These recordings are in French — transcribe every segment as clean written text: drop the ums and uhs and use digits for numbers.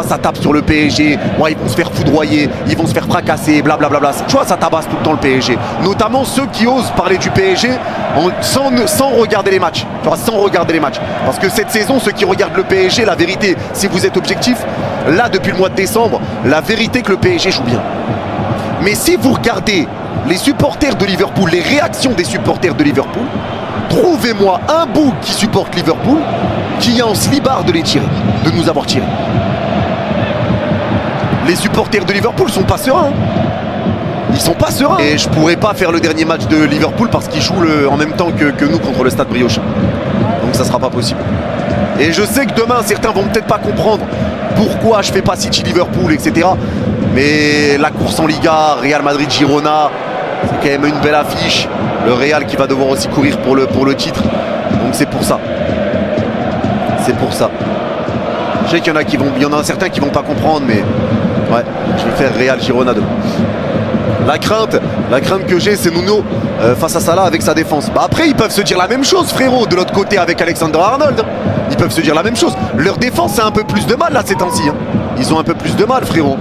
Ça tape sur le PSG, ouais, ils vont se faire foudroyer, ils vont se faire fracasser, blablabla. Tu vois, ça tabasse tout le temps le PSG. Notamment ceux qui osent parler du PSG sans regarder les matchs. Tu vois, sans regarder les matchs. Parce que cette saison, ceux qui regardent le PSG, la vérité, si vous êtes objectif, là, depuis le mois de décembre, la vérité que le PSG joue bien. Mais si vous regardez les supporters de Liverpool, les réactions des supporters de Liverpool, trouvez-moi un bout qui supporte Liverpool qui a en slibard de les tirer, de nous avoir tirés. Les supporters de Liverpool sont pas sereins. Ils sont pas sereins. Et je pourrais pas faire le dernier match de Liverpool parce qu'ils jouent en même temps que nous contre le Stade Briochin. Donc ça sera pas possible. Et je sais que demain, certains vont peut-être pas comprendre pourquoi je fais pas City-Liverpool, etc. Mais la course en Liga, Real Madrid-Girona, c'est quand même une belle affiche. Le Real qui va devoir aussi courir pour le titre. Donc c'est pour ça. C'est pour ça. Je sais qu'il y en a certains qui vont pas comprendre, mais ouais, je vais faire Real Girona demain. La crainte que j'ai, c'est Nuno face à Salah avec sa défense. Bah après, ils peuvent se dire la même chose, frérot, de l'autre côté avec Alexander-Arnold. Ils peuvent se dire la même chose. Leur défense a un peu plus de mal là ces temps-ci. Hein. Ils ont un peu plus de mal, frérot.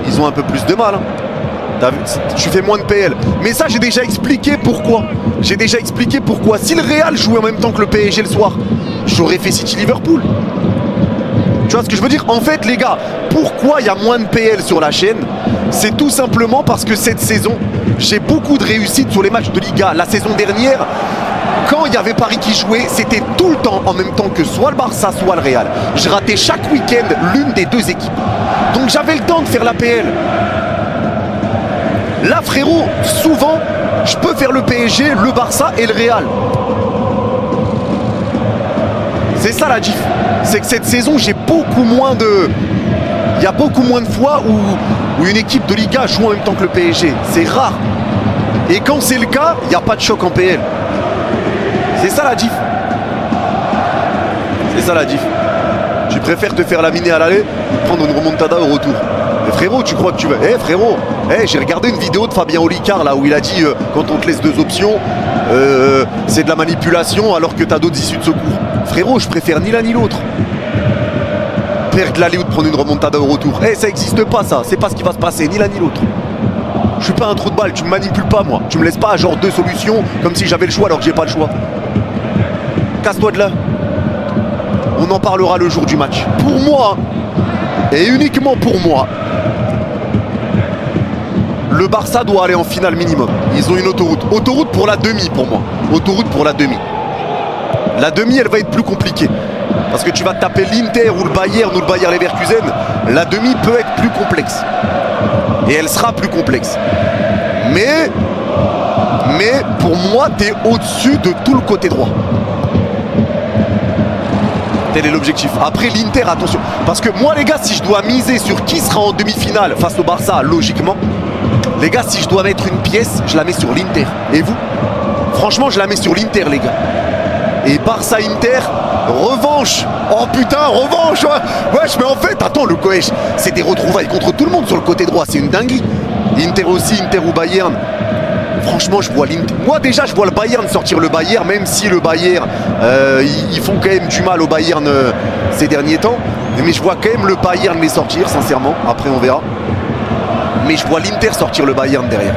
Ils ont un peu plus de mal. Hein. Tu fais moins de PL. Mais ça, j'ai déjà expliqué pourquoi. J'ai déjà expliqué pourquoi. Si le Real jouait en même temps que le PSG le soir, j'aurais fait City-Liverpool. Tu vois ce que je veux dire? En fait, les gars, pourquoi il y a moins de PL sur la chaîne? C'est tout simplement parce que cette saison, j'ai beaucoup de réussite sur les matchs de Liga. La saison dernière, quand il y avait Paris qui jouait, c'était tout le temps en même temps que soit le Barça, soit le Real. Je ratais chaque week-end l'une des deux équipes. Donc j'avais le temps de faire la PL. Là, frérot, souvent, je peux faire le PSG, le Barça et le Real. C'est ça la diff. C'est que cette saison, j'ai beaucoup moins de... Il y a beaucoup moins de fois où une équipe de Liga joue en même temps que le PSG. C'est rare. Et quand c'est le cas, il n'y a pas de choc en PL. C'est ça la diff. C'est ça la diff. Tu préfères te faire laminer à l'aller ou prendre une remontada au retour. Mais frérot, tu crois que tu vas... Eh frérot, j'ai regardé une vidéo de Fabien Olicard là où il a dit quand on te laisse deux options, c'est de la manipulation alors que tu as d'autres issues de secours. Frérot, je préfère ni l'un ni l'autre. Perdre l'aller ou de prendre une remontada au retour. Ça existe pas ça, c'est pas ce qui va se passer, ni l'un ni l'autre. Je suis pas un trou de balle, tu me manipules pas moi. Tu me laisses pas à genre deux solutions comme si j'avais le choix alors que j'ai pas le choix. Casse-toi de là. On en parlera le jour du match. Pour moi, et uniquement pour moi, le Barça doit aller en finale minimum. Ils ont une autoroute. Autoroute pour la demi pour moi. Autoroute pour la demi. La demi, elle va être plus compliquée. Parce que tu vas taper l'Inter ou le Bayern ou le Bayer Leverkusen. La demi peut être plus complexe. Et elle sera plus complexe. Mais pour moi, tu es au-dessus de tout le côté droit. Tel est l'objectif. Après l'Inter, attention. Parce que moi, les gars, si je dois miser sur qui sera en demi-finale face au Barça, logiquement, les gars, si je dois mettre une pièce, je la mets sur l'Inter. Et vous? Franchement, je la mets sur l'Inter, les gars. Et Barça-Inter, revanche. Oh putain, revanche. Wesh, mais en fait, attends, le Coèche, c'est des retrouvailles contre tout le monde sur le côté droit. C'est une dinguerie. Inter aussi, Inter ou Bayern. Franchement, je vois l'Inter. Moi, déjà, je vois le Bayern sortir le Bayern, même si le Bayern, ils font quand même du mal au Bayern ces derniers temps. Mais je vois quand même le Bayern les sortir, sincèrement. Après, on verra. Mais je vois l'Inter sortir le Bayern derrière.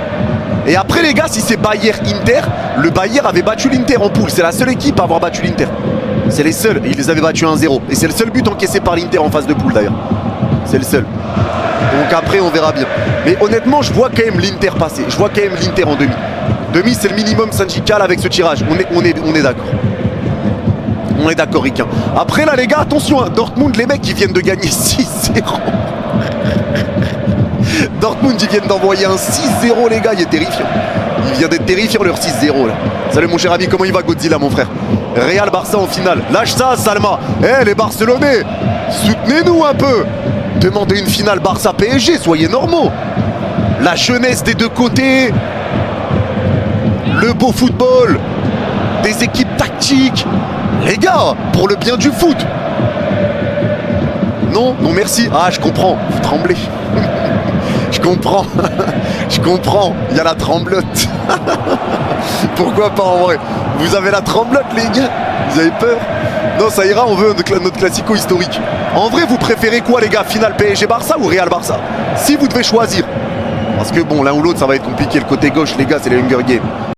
Et après, les gars, si c'est Bayern-Inter, le Bayern avait battu l'Inter en poule. C'est la seule équipe à avoir battu l'Inter. C'est les seuls. Ils les avaient battus 1-0. Et c'est le seul but encaissé par l'Inter en phase de poule, d'ailleurs. C'est le seul. Donc après, on verra bien. Mais honnêtement, je vois quand même l'Inter passer. Je vois quand même l'Inter en demi. Demi, c'est le minimum syndical avec ce tirage. On est d'accord. On est d'accord, Ricain. Après, là, les gars, attention. Hein, Dortmund, les mecs, ils viennent de gagner 6-0. Dortmund, ils viennent d'envoyer un 6-0, les gars. Il est terrifiant. Il vient d'être terrifiant, leur 6-0, là. Salut, mon cher ami. Comment il va, Godzilla, mon frère? Real Barça en finale. Lâche ça, Salma. Les Barcelonais, soutenez-nous un peu. Demandez une finale Barça-PSG, soyez normaux. La jeunesse des deux côtés, le beau football, des équipes tactiques. Les gars, pour le bien du foot. Non, non merci. Ah, je comprends, vous tremblez. Je comprends, je comprends, il y a la tremblote. Pourquoi pas en vrai? Vous avez la tremblote, les gars? Vous avez peur? Non, ça ira, on veut notre classico historique. En vrai, vous préférez quoi, les gars? Finale PSG-Barça ou Real-Barça? Si vous devez choisir. Parce que bon, l'un ou l'autre, ça va être compliqué. Le côté gauche, les gars, c'est les Hunger Games.